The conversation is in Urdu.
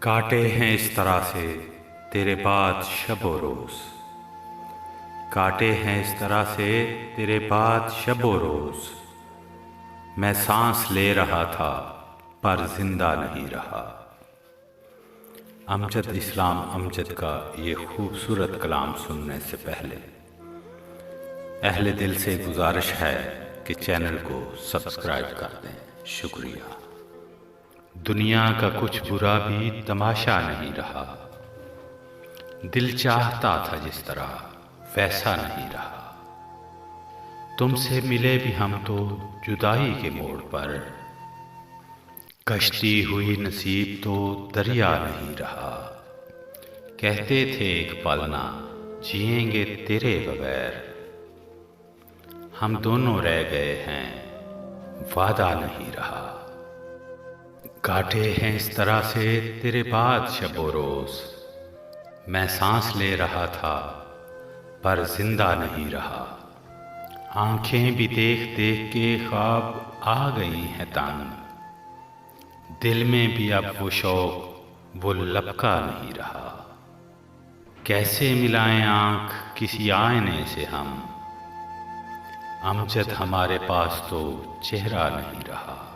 کاٹے ہیں اس طرح سے تیرے بعد شب و روز، کاٹے ہیں اس طرح سے تیرے بعد شب و روز، میں سانس لے رہا تھا پر زندہ نہیں رہا۔ امجد اسلام امجد کا یہ خوبصورت کلام سننے سے پہلے اہل دل سے گزارش ہے کہ چینل کو سبسکرائب کر دیں۔ شکریہ۔ دنیا کا کچھ برا بھی تماشا نہیں رہا، دل چاہتا تھا جس طرح ویسا نہیں رہا۔ تم سے ملے بھی ہم تو جدائی کے موڑ پر، کشتی ہوئی نصیب تو دریا نہیں رہا۔ کہتے تھے ایک پل نہ جئیں گے تیرے بغیر، ہم دونوں رہ گئے ہیں وعدہ نہیں رہا۔ کاٹے ہیں اس طرح سے تیرے بعد شب و روز، میں سانس لے رہا تھا پر زندہ نہیں رہا۔ آنکھیں بھی دیکھ دیکھ کے خواب آ گئی ہیں تنگ، دل میں بھی اب وہ شوق وہ لپکا نہیں رہا۔ کیسے ملائیں آنکھ کسی آئینے سے ہم، امجد ہمارے پاس تو چہرہ نہیں رہا۔